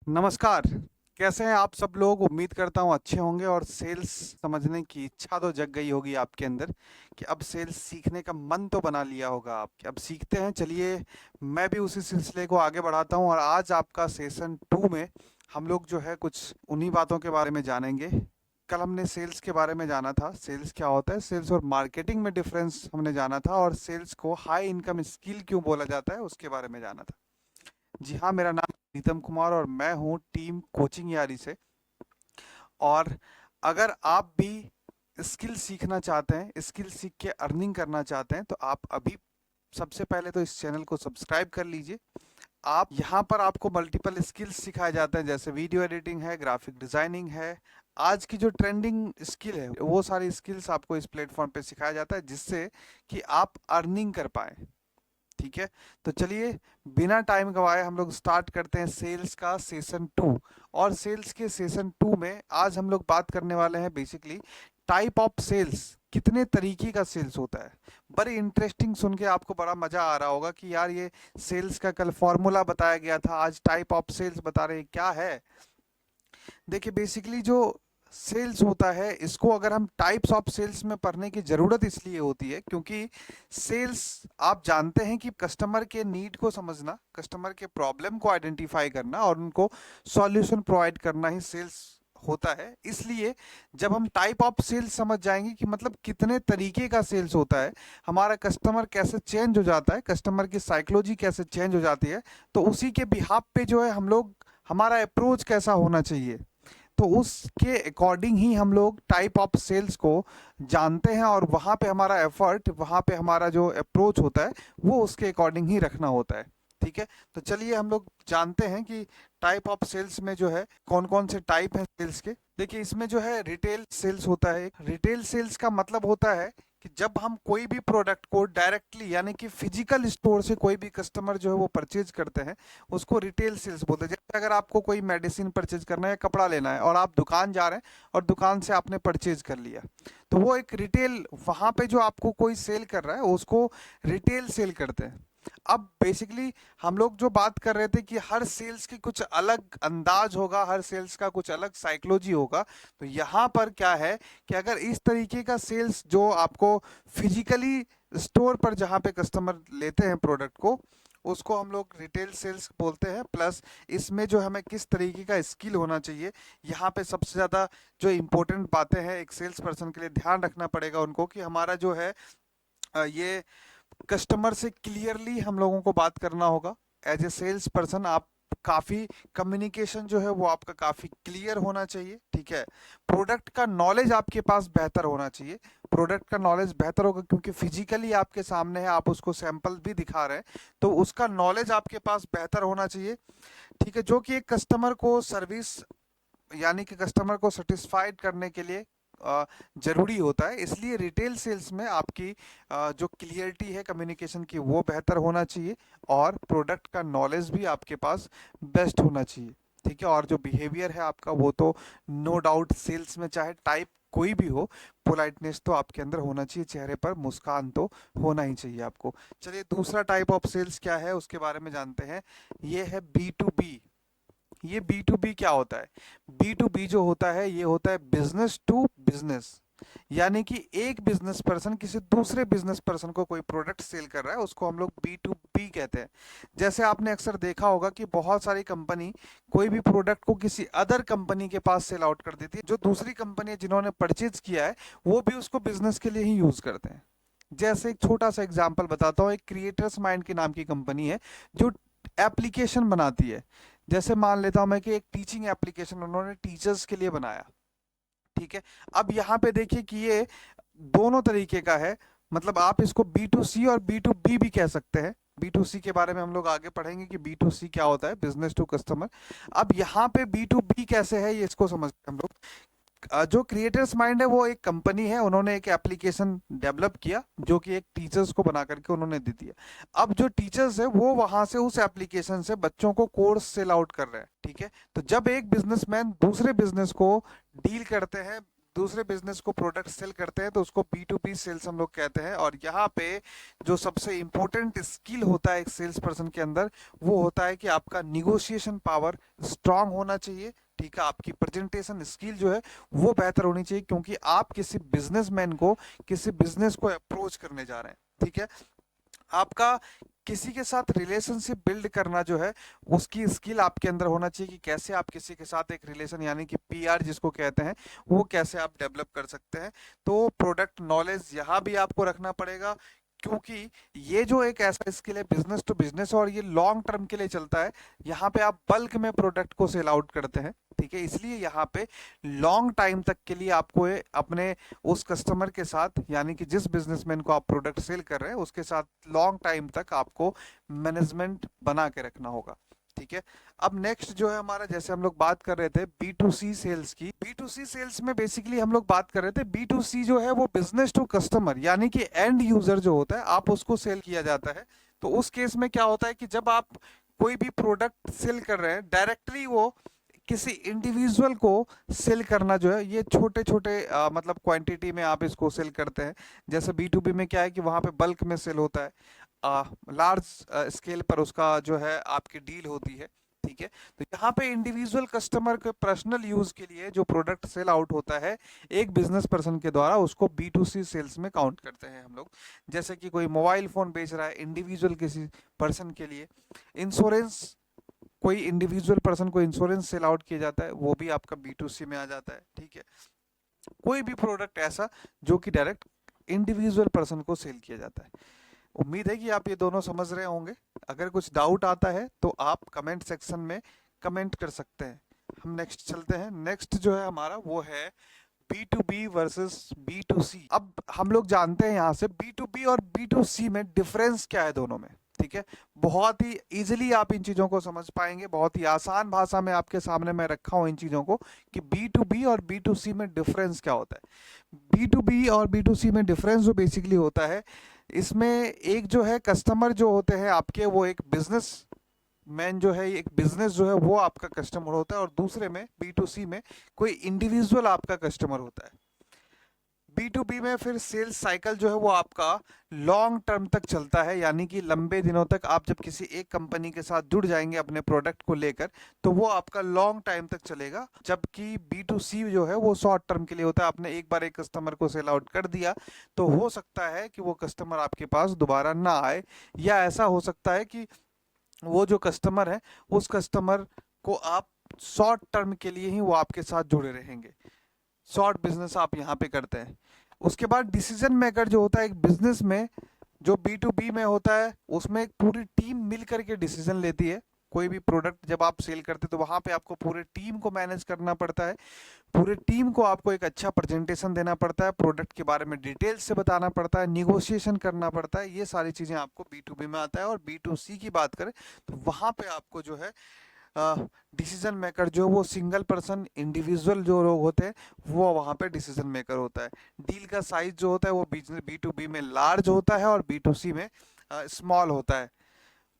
नमस्कार। कैसे हैं आप सब लोग? उम्मीद करता हूँ अच्छे होंगे और सेल्स समझने की इच्छा तो जग गई होगी आपके अंदर कि अब सेल्स सीखने का मन तो बना लिया होगा आप कि अब सीखते हैं। चलिए, मैं भी उसी सिलसिले को आगे बढ़ाता हूँ और आज आपका सेशन 2 में हम लोग जो है कुछ उन्हीं बातों के बारे में जानेंगे। कल हमने सेल्स के बारे में जाना था, सेल्स क्या होता है, सेल्स और मार्केटिंग में डिफरेंस हमने जाना था और सेल्स को हाई इनकम स्किल क्यों बोला जाता है उसके बारे में जाना था। जी हाँ, मेरा नाम प्रीतम कुमार और मैं हूँ टीम कोचिंग यारी से। और अगर आप भी स्किल सीखना चाहते हैं, स्किल सीख के अर्निंग करना चाहते हैं, तो आप अभी सबसे पहले तो इस चैनल को सब्सक्राइब कर लीजिए। आप यहाँ पर आपको मल्टीपल स्किल्स सिखाए जाते हैं, जैसे वीडियो एडिटिंग है, ग्राफिक डिजाइनिंग है। आज की जो ट्रेंडिंग स्किल है वो सारी स्किल्स आपको इस प्लेटफॉर्म पे सिखाया जाता है, जिससे कि आप अर्निंग कर पाए। ठीक है, तो चलिए बिना टाइम गवाए हम लोग स्टार्ट करते हैं सेल्स का सेशन 2। और सेल्स के सेशन 2 में आज हम लोग बात करने वाले हैं बेसिकली टाइप ऑफ सेल्स, कितने तरीके का सेल्स होता है। बड़ी इंटरेस्टिंग, सुन के आपको बड़ा मजा आ रहा होगा कि यार ये सेल्स का कल फॉर्मूला बताया गया था, आज टाइप ऑफ सेल्स बता रहे हैं, क्या है। देखिए बेसिकली जो सेल्स होता है इसको अगर हम टाइप्स ऑफ सेल्स में पढ़ने की ज़रूरत इसलिए होती है क्योंकि सेल्स, आप जानते हैं कि कस्टमर के नीड को समझना, कस्टमर के प्रॉब्लम को आइडेंटिफाई करना और उनको सॉल्यूशन प्रोवाइड करना ही सेल्स होता है। इसलिए जब हम टाइप ऑफ सेल्स समझ जाएंगे कि मतलब कितने तरीके का सेल्स होता है, हमारा कस्टमर कैसे चेंज हो जाता है, कस्टमर की साइकोलॉजी कैसे चेंज हो जाती है, तो उसी के बिहाफ पे जो है हम लोग, हमारा अप्रोच कैसा होना चाहिए, तो उसके अकॉर्डिंग ही हम लोग टाइप ऑफ सेल्स को जानते हैं और वहाँ पे हमारा एफर्ट, वहाँ पे हमारा जो अप्रोच होता है वो उसके अकॉर्डिंग ही रखना होता है। ठीक है, तो चलिए हम लोग जानते हैं कि टाइप ऑफ सेल्स में जो है कौन कौन से टाइप हैं सेल्स के। देखिए इसमें जो है रिटेल सेल्स होता है। रिटेल सेल्स का मतलब होता है कि जब हम कोई भी प्रोडक्ट को डायरेक्टली यानी कि फिजिकल स्टोर से कोई भी कस्टमर जो है वो परचेज करते हैं, उसको रिटेल सेल्स बोलते हैं। जैसे अगर आपको कोई मेडिसिन परचेज करना है या कपड़ा लेना है और आप दुकान जा रहे हैं और दुकान से आपने परचेज कर लिया, तो वो एक रिटेल, वहां पे जो आपको कोई सेल कर रहा है उसको रिटेल सेल करते हैं। अब बेसिकली हम लोग जो बात कर रहे थे कि हर सेल्स की कुछ अलग अंदाज होगा, हर सेल्स का कुछ अलग साइकोलॉजी होगा, तो यहाँ पर क्या है कि अगर इस तरीके का सेल्स जो आपको फिजिकली स्टोर पर जहाँ पे कस्टमर लेते हैं प्रोडक्ट को, उसको हम लोग रिटेल सेल्स बोलते हैं। प्लस इसमें जो हमें किस तरीके का स्किल होना चाहिए, यहाँ पे सबसे ज़्यादा जो इम्पोर्टेंट बातें हैं एक सेल्स पर्सन के लिए ध्यान रखना पड़ेगा उनको कि हमारा जो है ये कस्टमर से क्लियरली हम लोगों को बात करना होगा। एज ए सेल्स पर्सन आप काफ़ी, कम्युनिकेशन जो है वो आपका काफ़ी क्लियर होना चाहिए। ठीक है, प्रोडक्ट का नॉलेज आपके पास बेहतर होना चाहिए। प्रोडक्ट का नॉलेज बेहतर होगा क्योंकि फिजिकली आपके सामने है, आप उसको सैंपल भी दिखा रहे हैं, तो उसका नॉलेज आपके पास बेहतर होना चाहिए। ठीक है, जो कि एक कस्टमर को सर्विस यानी कि कस्टमर को सेटिस्फाइड करने के लिए जरूरी होता है। इसलिए रिटेल सेल्स में आपकी जो क्लियरिटी है कम्युनिकेशन की वो बेहतर होना चाहिए और प्रोडक्ट का नॉलेज भी आपके पास बेस्ट होना चाहिए। ठीक है, और जो बिहेवियर है आपका वो तो नो डाउट सेल्स में चाहे टाइप कोई भी हो, पोलाइटनेस तो आपके अंदर होना चाहिए, चेहरे पर मुस्कान तो होना ही चाहिए आपको। चलिए दूसरा टाइप ऑफ सेल्स क्या है उसके बारे में जानते हैं। ये है बी टू बी। ये बी टू बी क्या होता है? बी टू बी जो होता है ये होता है बिजनेस टू बिजनेस, यानी कि एक बिजनेस पर्सन किसी दूसरे बिजनेस पर्सन को कोई प्रोडक्ट सेल कर रहा है, उसको हम लोग बी टू बी कहते हैं। जैसे आपने अक्सर देखा होगा कि बहुत सारी कंपनी कोई भी प्रोडक्ट को किसी अदर कंपनी के पास सेल आउट कर देती है, जो दूसरी कंपनी जिन्होंने परचेज किया है वो भी उसको बिजनेस के लिए ही यूज करते हैं। जैसे एक छोटा सा एग्जांपल बताता हूँ, एक क्रिएटर्स माइंड के नाम की कंपनी है जो एप्लीकेशन बनाती है। जैसे मान लेता हूं मैं कि एक टीचिंग एप्लीकेशन उन्होंने टीचर्स के लिए बनाया। ठीक है, अब यहाँ पे देखिए कि ये दोनों तरीके का है, मतलब आप इसको बी टू सी और बी टू बी भी कह सकते हैं। बी टू सी के बारे में हम लोग आगे पढ़ेंगे कि बी टू सी क्या होता है, बिजनेस टू कस्टमर। अब यहाँ पे बी टू बी कैसे है ये इसको समझते हैं हम लोग। जो क्रिएटर्स माइंड है वो एक कंपनी है, उन्होंने एक एप्लीकेशन डेवलप किया जो कि एक टीचर्स को बना करके उन्होंने दे दिया। अब जो टीचर्स है वो वहां से उस एप्लीकेशन से बच्चों को कोर्स सेल आउट कर रहे हैं। ठीक है, तो जब एक बिजनेसमैन दूसरे बिजनेस को डील करते हैं, दूसरे बिजनेस को प्रोडक्ट सेल करते हैं तो उसको B2B सेल्स हम लोग कहते हैं। और यहाँ पे जो सबसे इम्पोर्टेंट स्किल होता है एक सेल्स पर्सन के अंदर, वो होता है कि आपका निगोशिएशन पावर स्ट्रांग होना चाहिए। ठीक है, आपकी प्रेजेंटेशन स्किल जो है वो बेहतर होनी चाहिए, क्योंकि आप किसी बिजनेसमैन को, किसी बिजनेस को अप्रोच करने जा रहे हैं। ठीक है, आपका किसी के साथ रिलेशनशिप बिल्ड करना जो है, उसकी स्किल आपके अंदर होना चाहिए कि कैसे आप किसी के साथ एक रिलेशन, यानी कि PR जिसको कहते हैं, वो कैसे आप डेवलप कर सकते हैं। तो प्रोडक्ट नॉलेज यहाँ भी आपको रखना पड़ेगा, क्योंकि ये जो एक ऐसा स्किल है बिजनेस टू बिजनेस, और ये लॉन्ग टर्म के लिए चलता है। यहाँ पे आप बल्क में प्रोडक्ट को सेल आउट करते हैं। ठीक है, इसलिए यहाँ पे लॉन्ग टाइम तक के लिए आपको अपने उस कस्टमर के साथ, यानी कि जिस बिजनेसमैन को आप प्रोडक्ट सेल कर रहे हैं उसके साथ लॉन्ग टाइम तक आपको मैनेजमेंट बना के रखना होगा। ठीक है, अब नेक्स्ट जो है हमारा, जैसे हम लोग बात कर रहे थे B2C सेल्स की, B2C सेल्स में बेसिकली हम लोग बात कर रहे थे, B2C जो है वो बिजनेस टू कस्टमर, यानी कि एंड यूजर जो होता है, आप उसको सेल किया जाता है। तो उस केस में क्या होता है कि जब आप कोई भी प्रोडक्ट सेल कर रहे हैं, डायरेक्टली वो किसी इंडिविजुअल को सेल करना जो है, ये छोटे छोटे मतलब क्वांटिटी में आप इसको सेल करते हैं। जैसे B2B में क्या है कि वहां पे बल्क में सेल होता है, लार्ज स्केल पर उसका जो है आपकी डील होती है। ठीक है, तो यहाँ पे इंडिविजुअल कस्टमर के पर्सनल यूज के लिए जो प्रोडक्ट सेल आउट होता है एक बिजनेस पर्सन के द्वारा, उसको B2C सेल्स में काउंट करते हैं हम लोग। जैसे कि कोई मोबाइल फोन बेच रहा है इंडिविजुअल किसी पर्सन के लिए, इंश्योरेंस, कोई इंडिविजुअल पर्सन को इंश्योरेंस सेल आउट किया जाता है, वो भी आपका B2C में आ जाता है। ठीक है, कोई भी प्रोडक्ट ऐसा जो कि डायरेक्ट इंडिविजुअल पर्सन को सेल किया जाता है। उम्मीद है कि आप ये दोनों समझ रहे होंगे। अगर कुछ डाउट आता है तो आप कमेंट सेक्शन में कमेंट कर सकते हैं। हम नेक्स्ट चलते हैं। नेक्स्ट जो है हमारा वो है B2B वर्सेस B2C। अब हम लोग जानते हैं यहाँ से B2B और B2C में डिफरेंस क्या है दोनों में। ठीक है, बहुत ही इजीली आप इन चीजों को समझ पाएंगे, बहुत ही आसान भाषा में आपके सामने मैं रखा हूं इन चीजों को कि B2B और B2C में डिफरेंस क्या होता है। B2B और B2C में डिफरेंस जो बेसिकली होता है, इसमें एक जो है कस्टमर जो होते हैं आपके, वो एक बिजनेस मैन जो है, एक बिजनेस जो है वो आपका कस्टमर होता है, और दूसरे में B2C में कोई इंडिविजुअल आपका कस्टमर होता है। B2B में फिर सेल्स साइकिल जो है वो आपका लॉन्ग टर्म तक चलता है, यानी कि लंबे दिनों तक आप जब किसी एक कंपनी के साथ जुड़ जाएंगे अपने प्रोडक्ट को लेकर, तो वो आपका लॉन्ग टाइम तक चलेगा। जबकि B2C जो है वो शॉर्ट टर्म के लिए होता है। आपने एक बार एक कस्टमर को सेल आउट कर दिया तो हो सकता है कि वो कस्टमर आपके पास दोबारा ना आए, या ऐसा हो सकता है कि वो जो कस्टमर है उस कस्टमर को आप शॉर्ट टर्म के लिए ही वो आपके साथ जुड़े रहेंगे। शॉर्ट बिजनेस आप यहाँ पे करते हैं। उसके बाद डिसीजन मेकर जो होता है एक बिजनेस में, जो B2B में होता है, उसमें एक पूरी टीम मिल करके डिसीजन लेती है। कोई भी प्रोडक्ट जब आप सेल करते हैं तो वहां पे आपको पूरे टीम को मैनेज करना पड़ता है, पूरे टीम को आपको एक अच्छा प्रेजेंटेशन देना पड़ता है, प्रोडक्ट के बारे में डिटेल से बताना पड़ता है, निगोशिएशन करना पड़ता है। ये सारी चीजें आपको B2B में आता है। और B2C की बात करें तो वहां पे आपको जो है डिसीजन मेकर जो वो सिंगल पर्सन इंडिविजुअल जो लोग होते हैं वो वहां पे डिसीजन मेकर होता है। डील का साइज जो होता है वो B2B में लार्ज होता है और B2C में स्मॉल होता है।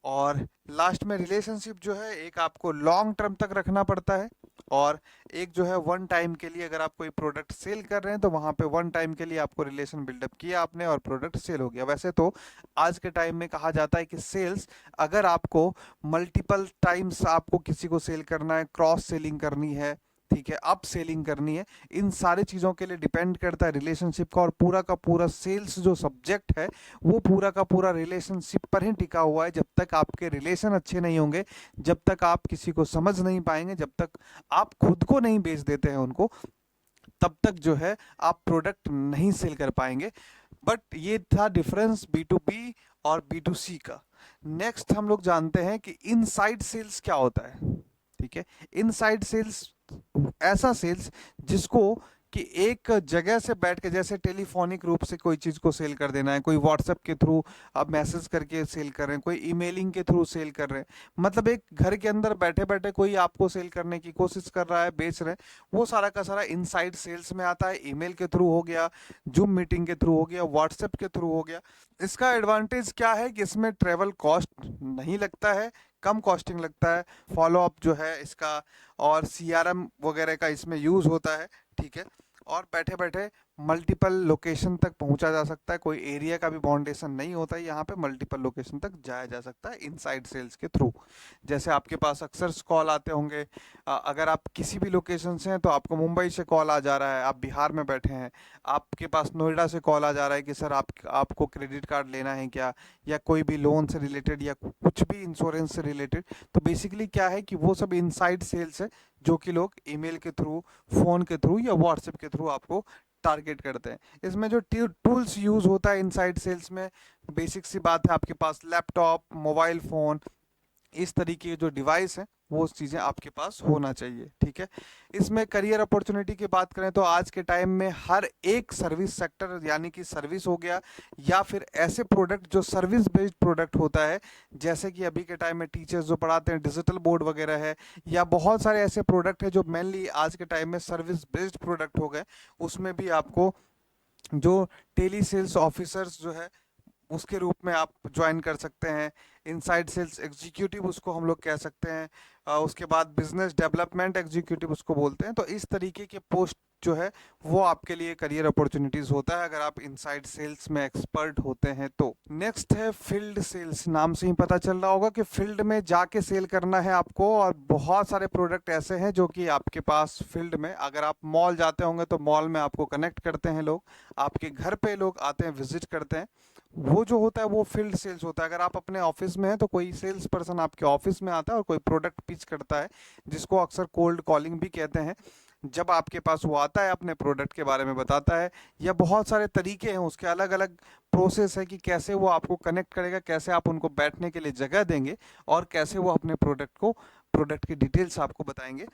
और लास्ट में रिलेशनशिप जो है एक आपको लॉन्ग टर्म तक रखना पड़ता है, और एक जो है वन टाइम के लिए, अगर आप कोई प्रोडक्ट सेल कर रहे हैं तो वहां पे वन टाइम के लिए आपको रिलेशन बिल्डअप किया आपने और प्रोडक्ट सेल हो गया। वैसे तो आज के टाइम में कहा जाता है कि सेल्स, अगर आपको मल्टीपल टाइम्स आपको किसी को सेल करना है, क्रॉस सेलिंग करनी है, ठीक है, अप सेलिंग करनी है, इन सारी चीजों के लिए डिपेंड करता है रिलेशनशिप का। और पूरा का पूरा सेल्स जो सब्जेक्ट है वो पूरा का पूरा रिलेशनशिप पर ही टिका हुआ है। जब तक आपके रिलेशन अच्छे नहीं होंगे, जब तक आप किसी को समझ नहीं पाएंगे, जब तक आप खुद को नहीं बेच देते हैं उनको, तब तक जो है आप प्रोडक्ट नहीं सेल कर पाएंगे। बट ये था डिफरेंस B2B और B2C का। नेक्स्ट हम लोग जानते हैं कि इनसाइड सेल्स क्या होता है। ठीक है, इनसाइड सेल्स ऐसा सेल्स जिसको कि एक जगह से बैठ के, जैसे टेलीफोनिक रूप से कोई चीज को सेल कर देना है, कोई व्हाट्सएप के थ्रू आप मैसेज करके सेल कर रहे हैं, कोई ईमेलिंग के थ्रू सेल कर रहे हैं, मतलब एक घर के अंदर बैठे बैठे कोई आपको सेल करने की कोशिश कर रहा है, बेच रहे हैं, वो सारा का सारा इनसाइड सेल्स में आता है। ईमेल के थ्रू हो गया, जूम मीटिंग के थ्रू हो गया, व्हाट्सएप के थ्रू हो गया। इसका एडवांटेज क्या है कि इसमें ट्रेवल कॉस्ट नहीं लगता है, कम कॉस्टिंग लगता है, फॉलो अप जो है इसका और CRM वगैरह का इसमें यूज होता है। ठीक है, और बैठे बैठे मल्टीपल लोकेशन तक पहुंचा जा सकता है। कोई एरिया का भी बाउंडेशन नहीं होता है, यहाँ पे मल्टीपल लोकेशन तक जाया जा सकता है इनसाइड सेल्स के थ्रू। जैसे आपके पास अक्सर कॉल आते होंगे, अगर आप किसी भी लोकेशन से हैं तो आपको मुंबई से कॉल आ जा रहा है, आप बिहार में बैठे हैं, आपके पास नोएडा से कॉल आ जा रहा है कि सर आपको क्रेडिट कार्ड लेना है क्या, या कोई भी लोन से रिलेटेड या कुछ भी इंश्योरेंस से रिलेटेड। तो बेसिकली क्या है कि वो सब इनसाइड सेल्स है जो कि लोग ईमेल के थ्रू, फ़ोन के थ्रू या व्हाट्सएप के थ्रू आपको टारगेट करते हैं। इसमें जो टूल्स यूज़ होता है इनसाइड सेल्स में, बेसिक सी बात है, आपके पास लैपटॉप, मोबाइल फ़ोन, इस तरीके के जो डिवाइस हैं वो चीज़ें आपके पास होना चाहिए। ठीक है, इसमें करियर अपॉर्चुनिटी की बात करें तो आज के टाइम में हर एक सर्विस सेक्टर, यानी कि सर्विस हो गया या फिर ऐसे प्रोडक्ट जो सर्विस बेस्ड प्रोडक्ट होता है, जैसे कि अभी के टाइम में टीचर्स जो पढ़ाते हैं, डिजिटल बोर्ड वगैरह है, या बहुत सारे ऐसे प्रोडक्ट है जो मेनली आज के टाइम में सर्विस बेस्ड प्रोडक्ट हो गए, उसमें भी आपको जो टेली सेल्स ऑफिसर्स जो है उसके रूप में आप ज्वाइन कर सकते हैं। इनसाइड सेल्स एग्जीक्यूटिव उसको हम लोग कह सकते हैं, उसके बाद बिजनेस डेवलपमेंट एग्जीक्यूटिव उसको बोलते हैं। तो इस तरीके के पोस्ट जो है वो आपके लिए करियर अपॉर्चुनिटीज होता है अगर आप इनसाइड सेल्स में एक्सपर्ट होते हैं तो। नेक्स्ट है फील्ड सेल्स। नाम से ही पता चल रहा होगा कि फील्ड में जाके सेल करना है आपको, और बहुत सारे प्रोडक्ट ऐसे हैं जो कि आपके पास फील्ड में, अगर आप मॉल जाते होंगे तो मॉल में आपको कनेक्ट करते हैं लोग, आपके घर पे लोग आते हैं, विजिट करते हैं, वो जो होता है वो फील्ड सेल्स होता है। अगर आप अपने ऑफिस में हैं तो कोई सेल्स पर्सन आपके ऑफिस में आता है और कोई प्रोडक्ट पिच करता है, जिसको अक्सर कोल्ड कॉलिंग भी कहते हैं। जब आपके पास वो आता है, अपने प्रोडक्ट के बारे में बताता है, या बहुत सारे तरीके हैं उसके, अलग अलग प्रोसेस है कि कैसे वो आपको कनेक्ट करेगा, कैसे आप उनको बैठने के लिए जगह देंगे, और कैसे वो अपने प्रोडक्ट की डिटेल्स आपको बताएंगे,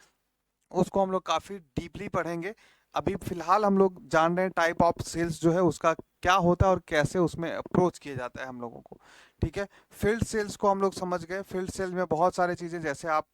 उसको हम लोग काफ़ी डीपली पढ़ेंगे। अभी फिलहाल हम लोग जान रहे हैं टाइप ऑफ सेल्स जो है उसका क्या होता है और कैसे उसमें अप्रोच किया जाता है हम लोगों को। ठीक है, फील्ड सेल्स को हम लोग समझ गए। फील्ड सेल में बहुत सारी चीज़ें, जैसे आप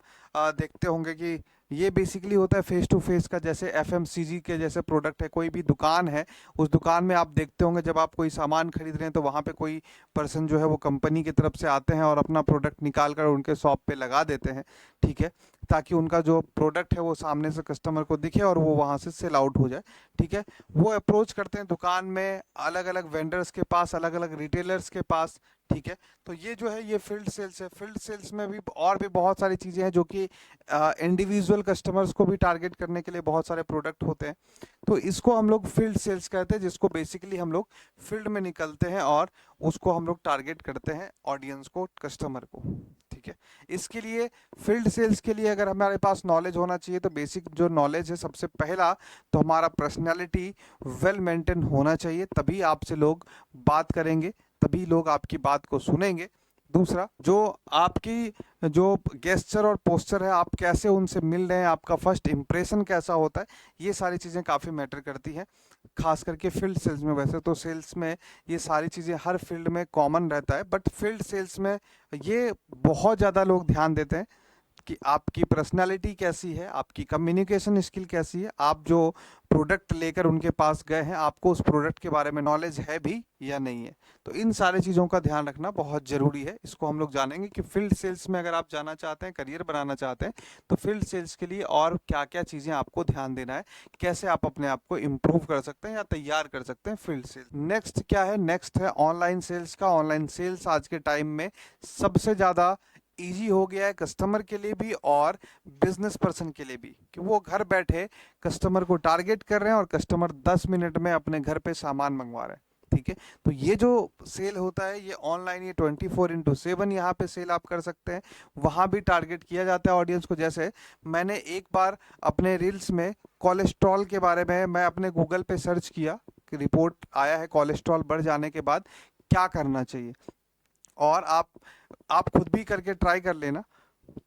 देखते होंगे कि ये बेसिकली होता है फेस टू फेस का, जैसे एफएमसीजी के जैसे प्रोडक्ट है, कोई भी दुकान है, उस दुकान में आप देखते होंगे जब आप कोई सामान खरीद रहे हैं तो वहाँ पे कोई पर्सन जो है वो कंपनी की तरफ से आते हैं और अपना प्रोडक्ट निकाल कर उनके शॉप पे लगा देते हैं। ठीक है, ताकि उनका जो प्रोडक्ट है वो सामने से कस्टमर को दिखे और वो वहाँ से सेल आउट हो जाए। ठीक है, वो अप्रोच करते हैं दुकान में, अलग अलग वेंडर्स के पास, अलग अलग रिटेलर्स के पास। ठीक है, तो ये जो है ये फील्ड सेल्स है। फील्ड सेल्स में भी और भी बहुत सारी चीज़ें हैं जो कि इंडिविजुअल कस्टमर्स को भी टारगेट करने के लिए बहुत सारे प्रोडक्ट होते हैं, तो इसको हम लोग फील्ड सेल्स कहते हैं, जिसको बेसिकली हम लोग फील्ड में निकलते हैं और उसको हम लोग टारगेट करते हैं ऑडियंस को, कस्टमर को। ठीक है, इसके लिए फील्ड सेल्स के लिए अगर हमारे पास नॉलेज होना चाहिए तो बेसिक जो नॉलेज है, सबसे पहला तो हमारा पर्सनैलिटी वेल मेंटेन होना चाहिए, तभी आपसे लोग बात करेंगे, तभी लोग आपकी बात को सुनेंगे। दूसरा, जो आपकी जो गेस्चर और पोस्चर है, आप कैसे उनसे मिल रहे हैं, आपका फर्स्ट इंप्रेशन कैसा होता है, ये सारी चीज़ें काफ़ी मैटर करती हैं, खास करके फील्ड सेल्स में। वैसे तो सेल्स में ये सारी चीज़ें हर फील्ड में कॉमन रहता है, बट फील्ड सेल्स में ये बहुत ज़्यादा लोग ध्यान देते हैं कि आपकी पर्सनालिटी कैसी है, आपकी कम्युनिकेशन स्किल कैसी है, आप जो प्रोडक्ट लेकर उनके पास गए हैं, आपको उस प्रोडक्ट के बारे में नॉलेज है भी या नहीं है। तो इन सारी चीज़ों का ध्यान रखना बहुत ज़रूरी है। इसको हम लोग जानेंगे कि फील्ड सेल्स में अगर आप जाना चाहते हैं, करियर बनाना चाहते हैं, तो फील्ड सेल्स के लिए और क्या क्या चीज़ें आपको ध्यान देना है, कैसे आप अपने आप को इम्प्रूव कर सकते हैं या तैयार कर सकते हैं फील्ड सेल्स। नेक्स्ट क्या है? नेक्स्ट है ऑनलाइन सेल्स का। ऑनलाइन सेल्स आज के टाइम में सबसे ज़्यादा ईजी हो गया है, कस्टमर के लिए भी और बिजनेस पर्सन के लिए भी, कि वो घर बैठे कस्टमर को टारगेट कर रहे हैं और कस्टमर 10 मिनट में अपने घर पे सामान मंगवा रहे हैं। ठीक है, तो ये जो सेल होता है ये ऑनलाइन, ये 24/7 यहाँ पे सेल आप कर सकते हैं। वहाँ भी टारगेट किया जाता है ऑडियंस को। जैसे मैंने एक बार अपने रील्स में कोलेस्ट्रॉल के बारे में मैं अपने गूगल पे सर्च किया कि रिपोर्ट आया है कोलेस्ट्रॉल बढ़ जाने के बाद क्या करना चाहिए, और आप खुद भी करके ट्राई कर लेना।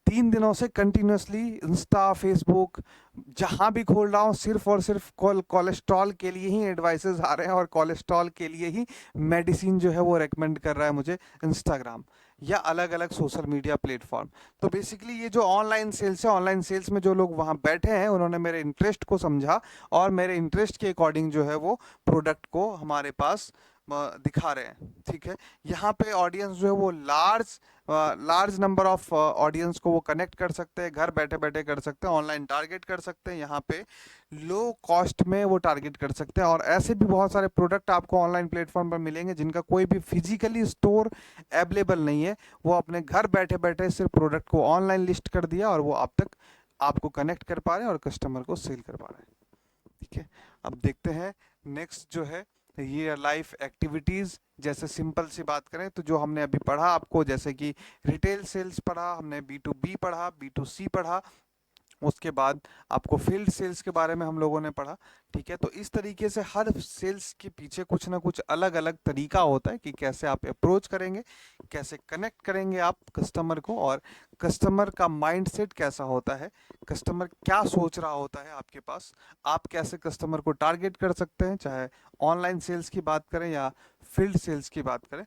3 दिनों से कंटिन्यूसली इंस्टा, फेसबुक, जहां भी खोल रहा हूँ सिर्फ और सिर्फ कोलेस्ट्रॉल के लिए ही एडवाइसेस आ रहे हैं, और कोलेस्ट्रॉल के लिए ही मेडिसिन जो है वो रेकमेंड कर रहा है मुझे इंस्टाग्राम या अलग अलग सोशल मीडिया प्लेटफॉर्म। तो बेसिकली ये जो ऑनलाइन सेल्स है, ऑनलाइन सेल्स में जो लोग वहाँ बैठे हैं उन्होंने मेरे इंटरेस्ट को समझा और मेरे इंटरेस्ट के अकॉर्डिंग जो है वो प्रोडक्ट को हमारे पास दिखा रहे हैं, ठीक है। यहाँ पे ऑडियंस जो है वो लार्ज नंबर ऑफ ऑडियंस को वो कनेक्ट कर सकते हैं, घर बैठे बैठे कर सकते हैं, ऑनलाइन टारगेट कर सकते हैं, यहाँ पे लो कॉस्ट में वो टारगेट कर सकते हैं। और ऐसे भी बहुत सारे प्रोडक्ट आपको ऑनलाइन प्लेटफॉर्म पर मिलेंगे जिनका कोई भी फिजिकली स्टोर अवेलेबल नहीं है, वो अपने घर बैठे बैठे सिर्फ प्रोडक्ट को ऑनलाइन लिस्ट कर दिया और वो आप तक आपको कनेक्ट कर पा रहे हैं और कस्टमर को सेल कर पा रहे हैं, ठीक है। अब देखते हैं नेक्स्ट जो है ये लाइफ एक्टिविटीज़। जैसे सिंपल सी बात करें तो जो हमने अभी पढ़ा आपको, जैसे कि रिटेल सेल्स पढ़ा हमने, B2B पढ़ा, B2C पढ़ा, उसके बाद आपको फील्ड सेल्स के बारे में हम लोगों ने पढ़ा, ठीक है। तो इस तरीके से हर सेल्स के पीछे कुछ ना कुछ अलग अलग तरीका होता है कि कैसे आप अप्रोच करेंगे, कैसे कनेक्ट करेंगे आप कस्टमर को, और कस्टमर का माइंडसेट कैसा होता है, कस्टमर क्या सोच रहा होता है आपके पास, आप कैसे कस्टमर को टारगेट कर सकते हैं, चाहे ऑनलाइन सेल्स की बात करें या फील्ड सेल्स की बात करें।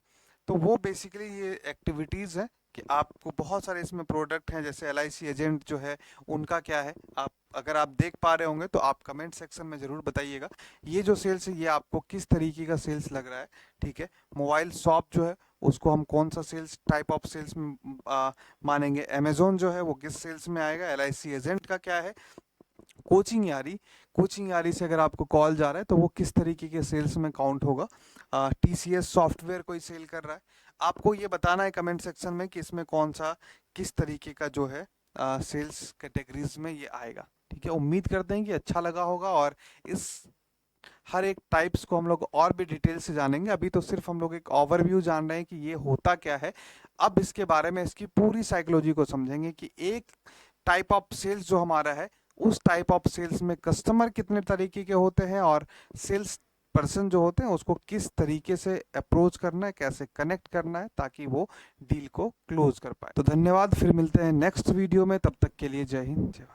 तो वो बेसिकली ये एक्टिविटीज़ है कि आपको बहुत सारे इसमें प्रोडक्ट हैं, जैसे LIC एजेंट जो है उनका क्या है, आप अगर आप देख पा रहे होंगे तो आप कमेंट सेक्शन में ज़रूर बताइएगा ये जो सेल्स है ये आपको किस तरीके का सेल्स लग रहा है, ठीक है। मोबाइल शॉप जो है उसको हम कौन सा सेल्स टाइप ऑफ सेल्स में मानेंगे, अमेजोन जो है वो किस सेल्स में आएगा, LIC एजेंट का क्या है, कोचिंग यारी से अगर आपको कॉल जा रहा है तो वो किस तरीके के सेल्स में काउंट होगा, TCS सॉफ्टवेयर कोई सेल कर रहा है, आपको ये बताना है कमेंट सेक्शन में कि इसमें कौन सा किस तरीके का जो है सेल्स कैटेगरीज में ये आएगा, ठीक है। उम्मीद करते हैं कि अच्छा लगा होगा और इस हर एक टाइप्स को हम लोग और भी डिटेल से जानेंगे। अभी तो सिर्फ हम लोग एक ओवरव्यू जान रहे हैं कि ये होता क्या है, अब इसके बारे में इसकी पूरी साइकोलॉजी को समझेंगे कि एक टाइप ऑफ सेल्स जो हमारा है उस टाइप ऑफ सेल्स में कस्टमर कितने तरीके के होते हैं और सेल्स पर्सन जो होते हैं उसको किस तरीके से अप्रोच करना है, कैसे कनेक्ट करना है ताकि वो डील को क्लोज कर पाए। तो धन्यवाद, फिर मिलते हैं नेक्स्ट वीडियो में, तब तक के लिए जय हिंद जय भारत।